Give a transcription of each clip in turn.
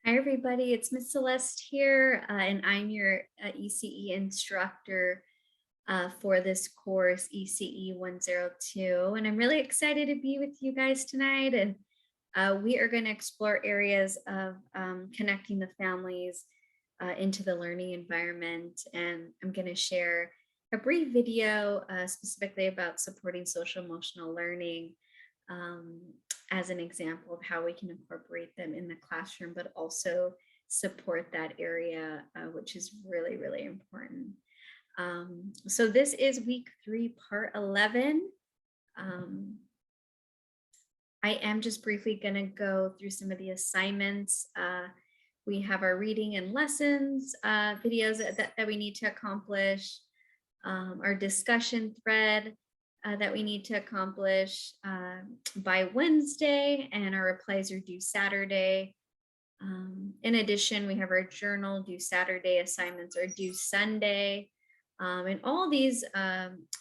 Hi, everybody. It's Miss Celeste here, and I'm your ECE instructor for this course, ECE 102. And I'm really excited to be with you guys tonight. And we are going to explore areas of connecting the families into the learning environment. And I'm going to share a brief video specifically about supporting social emotional learning um, as an example of how we can incorporate them in the classroom, but also support that area, which is really, really important. So this is week 3, part 11. Um, I am just briefly going to go through some of the assignments. We have our reading and lessons videos that we need to accomplish, our discussion thread that we need to accomplish by Wednesday, and our replies are due Saturday. In addition, we have our journal due Saturday, assignments are due Sunday. And all these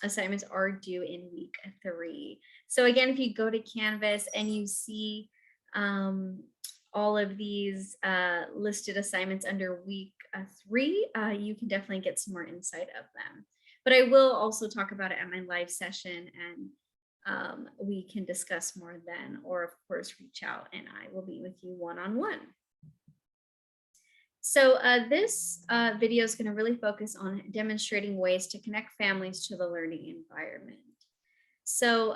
assignments are due in week 3. So again, if you go to Canvas and you see all of these listed assignments under week 3, you can definitely get some more insight of them. But I will also talk about it at my live session, and we can discuss more then, or of course, reach out and I will be with you one-on-one. So this video is going to really focus on demonstrating ways to connect families to the learning environment. So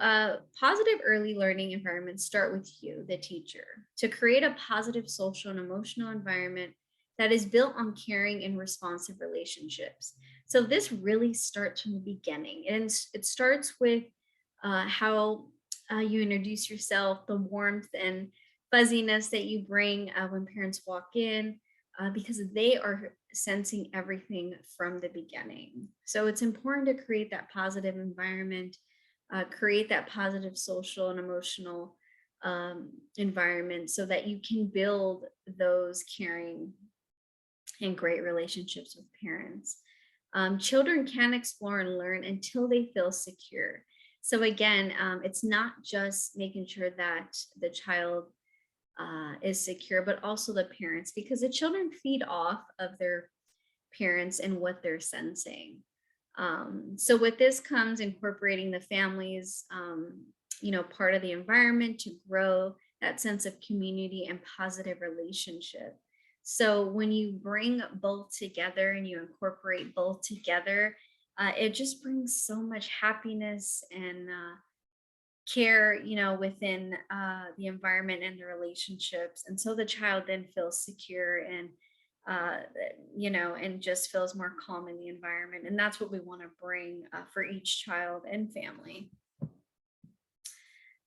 positive early learning environments start with you, the teacher, to create a positive social and emotional environment that is built on caring and responsive relationships. So this really starts from the beginning, and it starts with how you introduce yourself, the warmth and fuzziness that you bring when parents walk in, because they are sensing everything from the beginning. So it's important to create that positive environment, create that positive social and emotional environment so that you can build those caring and great relationships with parents. Children can explore and learn until they feel secure. So again, it's not just making sure that the child is secure, but also the parents, because the children feed off of their parents and what they're sensing. So with this comes incorporating the families, part of the environment to grow that sense of community and positive relationship. So when you bring both together and you incorporate both together, it just brings so much happiness and care, within the environment and the relationships. And so the child then feels secure and, and just feels more calm in the environment. And that's what we want to bring for each child and family.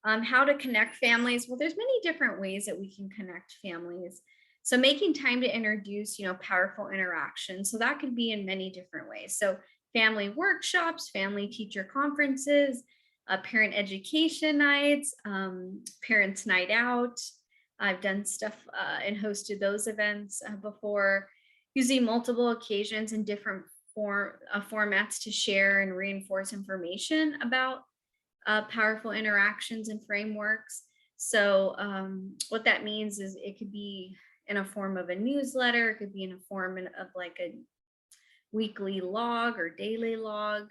How to connect families? Well, there's many different ways that we can connect families. So making time to introduce, powerful interactions. So that could be in many different ways. So family workshops, family teacher conferences, parent education nights, parents night out. I've done stuff and hosted those events before, using multiple occasions and different formats to share and reinforce information about powerful interactions and frameworks. So what that means is it could be in a form of a newsletter, it could be in a form of like a weekly log or daily log.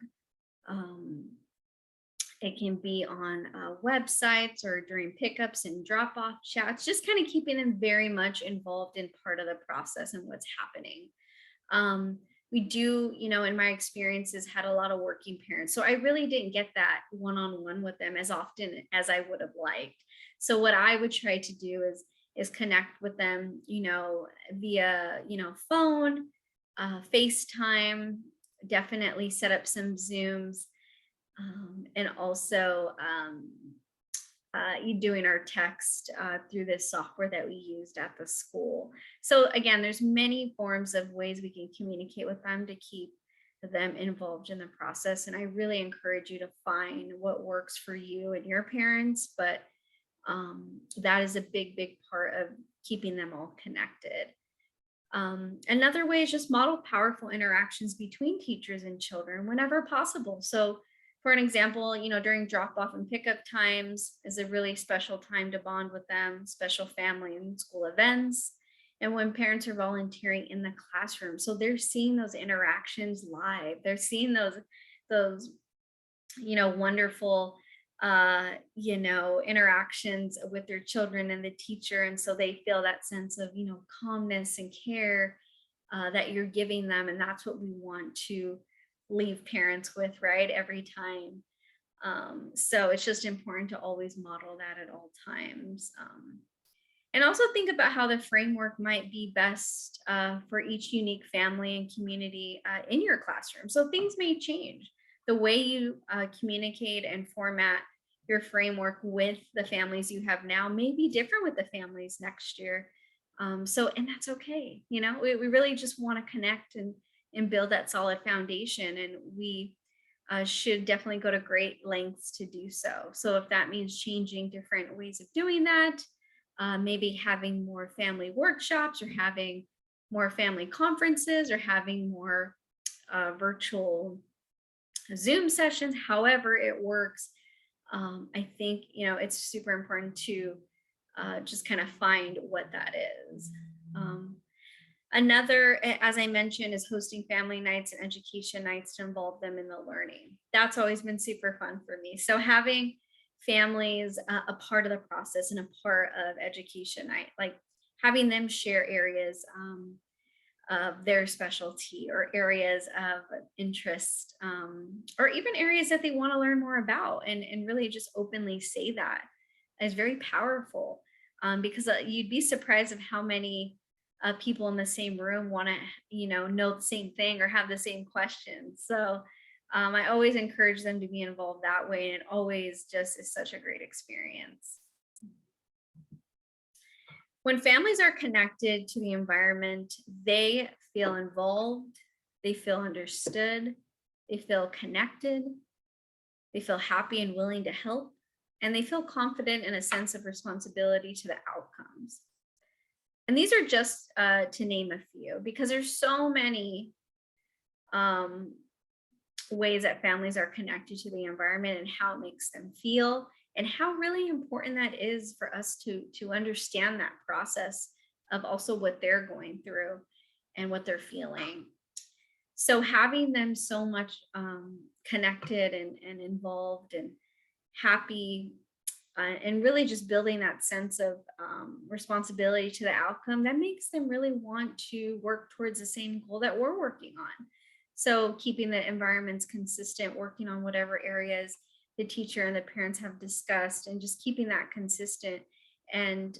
It can be on websites or during pickups and drop-off chats, just kind of keeping them very much involved in part of the process and what's happening. We do, in my experiences, had a lot of working parents. So I really didn't get that one-on-one with them as often as I would have liked. So what I would try to do is connect with them, via, phone, FaceTime, definitely set up some Zooms, and also you doing our text through this software that we used at the school. So again, there's many forms of ways we can communicate with them to keep them involved in the process. And I really encourage you to find what works for you and your parents, but that is a big, big part of keeping them all connected. Another way is just model powerful interactions between teachers and children whenever possible. So for an example, during drop off and pickup times is a really special time to bond with them, special family and school events. and when parents are volunteering in the classroom. So they're seeing those interactions live. They're seeing those wonderful interactions with their children and the teacher, and so they feel that sense of calmness and care that you're giving them, and that's what we want to leave parents with, right, every time. So it's just important to always model that at all times. And also think about how the framework might be best for each unique family and community in your classroom. So things may change. The way you communicate and format your framework with the families you have now may be different with the families next year. And that's okay. We really just want to connect and build that solid foundation. And we should definitely go to great lengths to do so. So if that means changing different ways of doing that, maybe having more family workshops or having more family conferences or having more virtual Zoom sessions, however it works, I think, it's super important to just kind of find what that is. Another, as I mentioned, is hosting family nights and education nights to involve them in the learning. That's always been super fun for me. So having families a part of the process and a part of education night, like having them share areas of their specialty or areas of interest, or even areas that they want to learn more about, and really just openly say that is very powerful, because you'd be surprised of how many people in the same room want to know the same thing or have the same questions. So I always encourage them to be involved that way, and it always just is such a great experience. When families are connected to the environment, they feel involved, they feel understood, they feel connected, they feel happy and willing to help, and they feel confident in a sense of responsibility to the outcomes. And these are just to name a few, because there's so many ways that families are connected to the environment and how it makes them feel, and how really important that is for us to understand that process of also what they're going through and what they're feeling. So having them so much connected and involved and happy, and really just building that sense of responsibility to the outcome, that makes them really want to work towards the same goal that we're working on. So keeping the environments consistent, working on whatever areas the teacher and the parents have discussed, and just keeping that consistent, and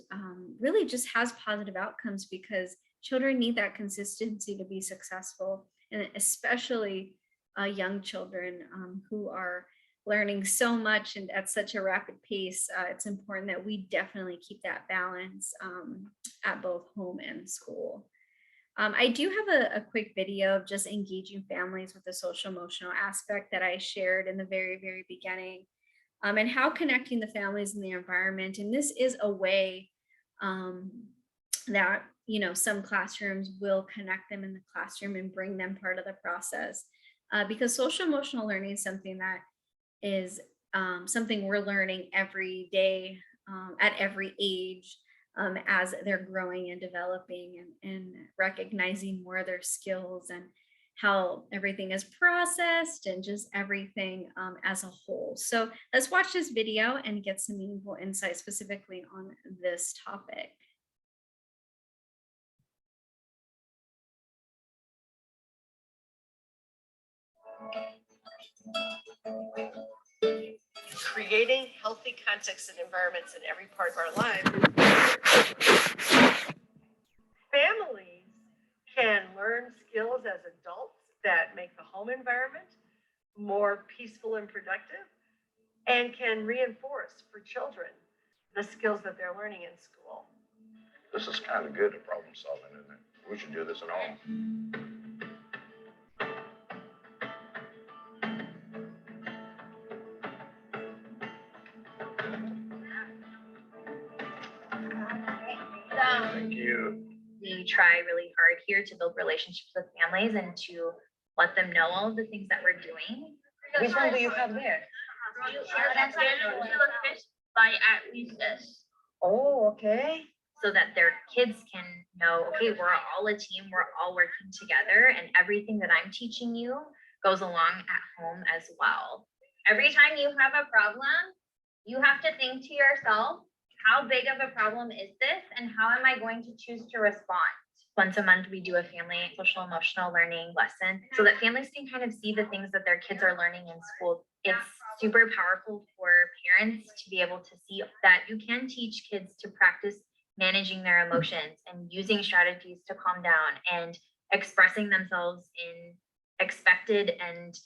really just has positive outcomes, because children need that consistency to be successful, and especially young children who are learning so much and at such a rapid pace. It's important that we definitely keep that balance at both home and school. I do have a quick video of just engaging families with the social emotional aspect that I shared in the very, very beginning, and how connecting the families in the environment. And this is a way that, some classrooms will connect them in the classroom and bring them part of the process, because social emotional learning is something that is something we're learning every day, at every age, as they're growing and developing, and recognizing more of their skills and how everything is processed, and just everything as a whole. So let's watch this video and get some meaningful insight specifically on this topic. Creating healthy contexts and environments in every part of our lives. Families can learn skills as adults that make the home environment more peaceful and productive, and can reinforce for children the skills that they're learning in school. This is kind of good at problem solving, isn't it? We should do this at home. Thank you. We try really hard here to build relationships with families and to let them know all of the things that we're doing. Which one do you have there? That's fish by at recess. Oh, okay. so that their kids can know, okay, we're all a team, we're all working together, and everything that I'm teaching you goes along at home as well. Every time you have a problem, you have to think to yourself, how big of a problem is this, and how am I going to choose to respond? Once a month, we do a family social emotional learning lesson so that families can kind of see the things that their kids are learning in school. It's super powerful for parents to be able to see that you can teach kids to practice managing their emotions and using strategies to calm down and expressing themselves in expected and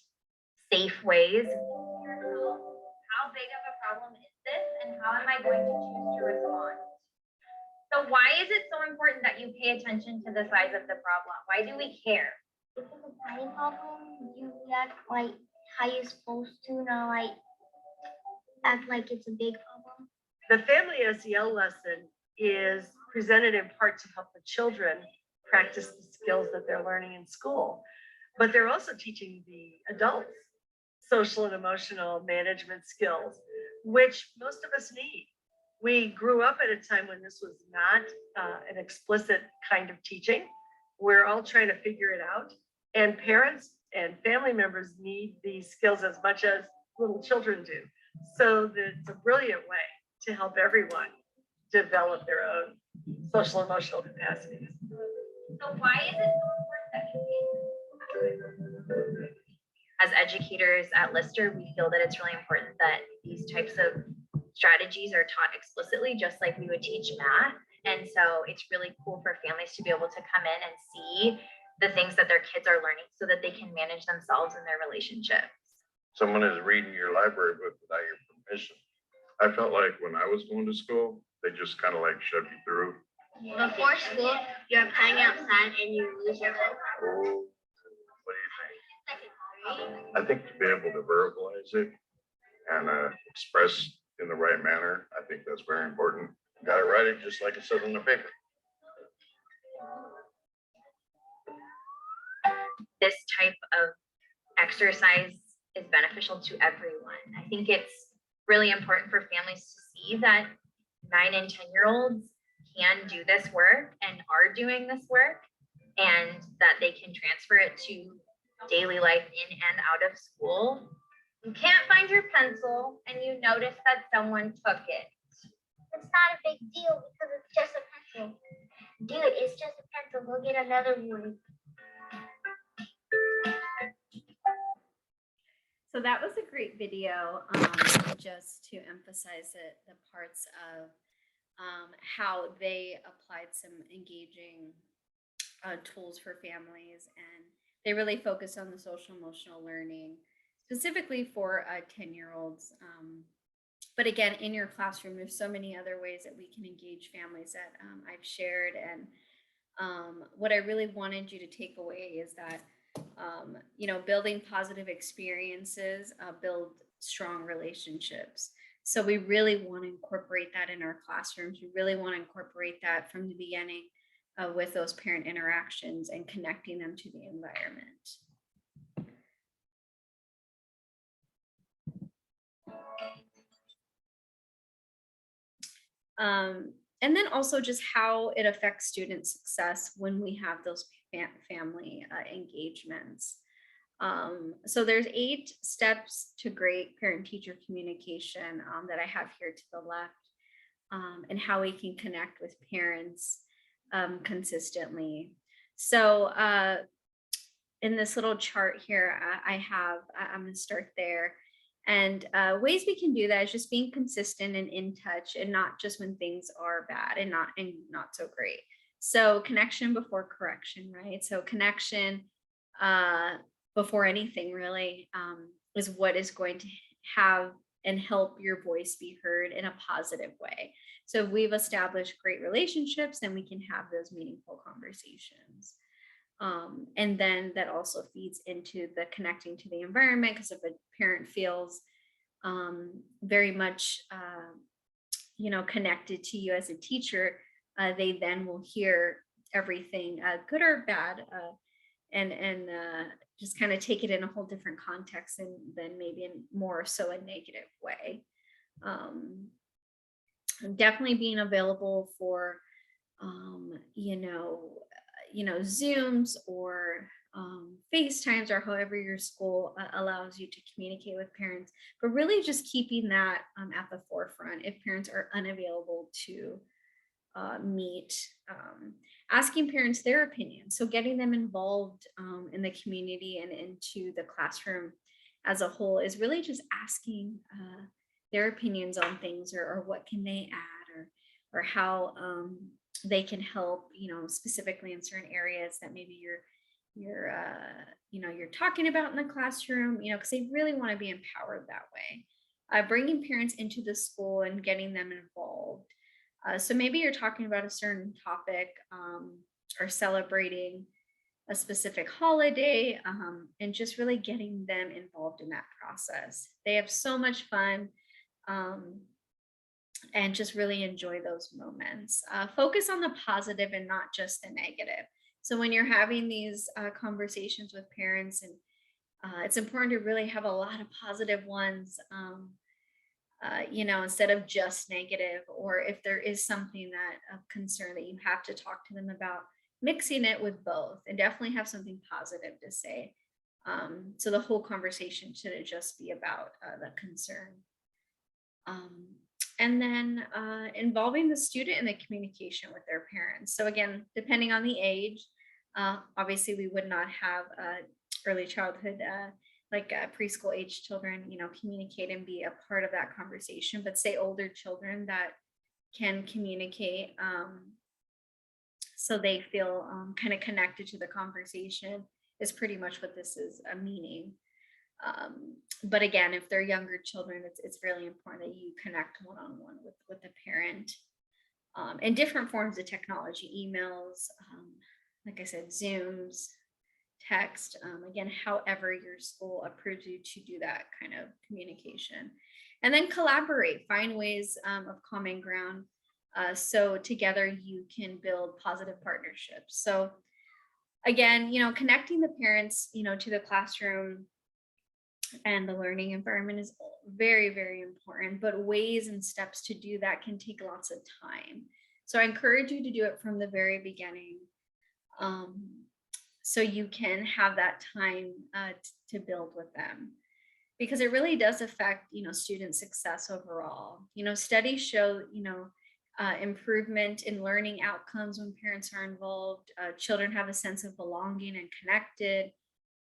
safe ways. How big of a problem is this, and how am I going to choose to respond? So why is it so important that you pay attention to the size of the problem? Why do we care? If it's a tiny problem, you react like how you're supposed to, not like act like it's a big problem. The family SEL lesson is presented in part to help the children practice the skills that they're learning in school, but they're also teaching the adults social and emotional management skills, which most of us need. We grew up at a time when this was not an explicit kind of teaching. We're all trying to figure it out, and parents and family members need these skills as much as little children do. So it's a brilliant way to help everyone develop their own social emotional capacities. So why is it so important that you pay? As educators at Lister, we feel that it's really important that these types of strategies are taught explicitly, just like we would teach math. And so it's really cool for families to be able to come in and see the things that their kids are learning so that they can manage themselves and their relationships. Someone is reading your library book without your permission. I felt like when I was going to school, they just kind of like shoved you through. Before school, you're playing outside and you lose your phone. Oh, what do you think? I think to be able to verbalize it and express in the right manner, I think that's very important. You gotta write it just like it says on the paper. This type of exercise is beneficial to everyone. I think it's really important for families to see that 9 and 10-year-olds can do this work and are doing this work, and that they can transfer it to daily life in and out of school. You can't find your pencil and you notice that someone took it. It's not a big deal because it's just a pencil. Dude, it's just a pencil. Go get another one. So that was a great video, just to emphasize the parts of how they applied some engaging tools for families, and they really focused on the social emotional learning, specifically for 10-year-olds. But again, in your classroom, there's so many other ways that we can engage families that I've shared. And what I really wanted you to take away is that building positive experiences build strong relationships. So we really want to incorporate that in our classrooms. We really want to incorporate that from the beginning with those parent interactions and connecting them to the environment. And then also just how it affects student success when we have those family engagements. So there's 8 steps to great parent-teacher communication that I have here to the left, and how we can connect with parents consistently. So in this little chart here, I'm going to start there. And ways we can do that is just being consistent and in touch, and not just when things are bad and not so great. So connection before correction, right? So connection before anything really is what is going to have and help your voice be heard in a positive way. So if we've established great relationships, then we can have those meaningful conversations. And then that also feeds into the connecting to the environment, because if a parent feels very much connected to you as a teacher, they then will hear everything, good or bad, and just kind of take it in a whole different context, and then maybe in more so a negative way. Definitely being available for you know, Zooms or FaceTimes or however your school allows you to communicate with parents, but really just keeping that at the forefront if parents are unavailable to meet, asking parents their opinions. So getting them involved in the community and into the classroom as a whole is really just asking their opinions on things, or what can they add, or how they can help, specifically in certain areas that maybe you're talking about in the classroom, because they really want to be empowered that way. Bringing parents into the school and getting them involved. So maybe you're talking about a certain topic, or celebrating a specific holiday, and just really getting them involved in that process. They have so much fun, um, and just really enjoy those moments. Focus on the positive and not just the negative. So when you're having these conversations with parents, and it's important to really have a lot of positive ones. Instead of just negative, or if there is something that of concern that you have to talk to them about, mixing it with both, and definitely have something positive to say. So the whole conversation shouldn't just be about the concern. Um, and then involving the student in the communication with their parents. So again, depending on the age, obviously we would not have early childhood, like preschool age children, communicate and be a part of that conversation, but say older children that can communicate, so they feel kind of connected to the conversation, is pretty much what this is meaning. But again, if they're younger children, it's really important that you connect one-on-one with the parent, in different forms of technology, emails, like I said, Zooms, text, again, however your school approves you to do that kind of communication. And then collaborate, find ways of common ground, so together you can build positive partnerships. So again, connecting the parents, to the classroom and the learning environment is very, very important, but ways and steps to do that can take lots of time. So I encourage you to do it from the very beginning, so you can have that time to build with them, because it really does affect, student success overall. Studies show, improvement in learning outcomes when parents are involved. Children have a sense of belonging and connected.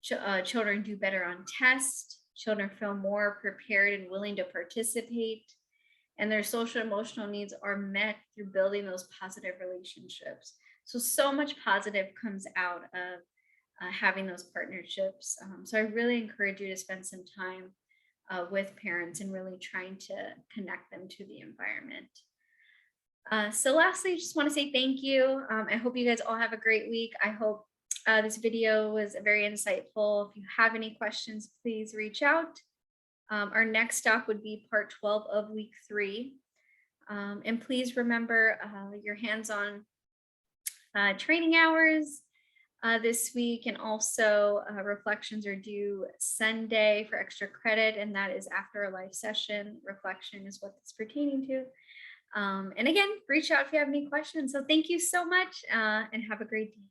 Children do better on tests. Children feel more prepared and willing to participate. And their social emotional needs are met through building those positive relationships. So much positive comes out of having those partnerships. So I really encourage you to spend some time with parents and really trying to connect them to the environment. So lastly, I just want to say thank you. I hope you guys all have a great week. I hope this video was very insightful. If you have any questions, please reach out. Our next stop would be part 12 of week 3. And please remember your hands-on training hours this week, and also reflections are due Sunday for extra credit, and that is after a live session. Reflection is what it's pertaining to. And again, reach out if you have any questions. So thank you so much, and have a great day.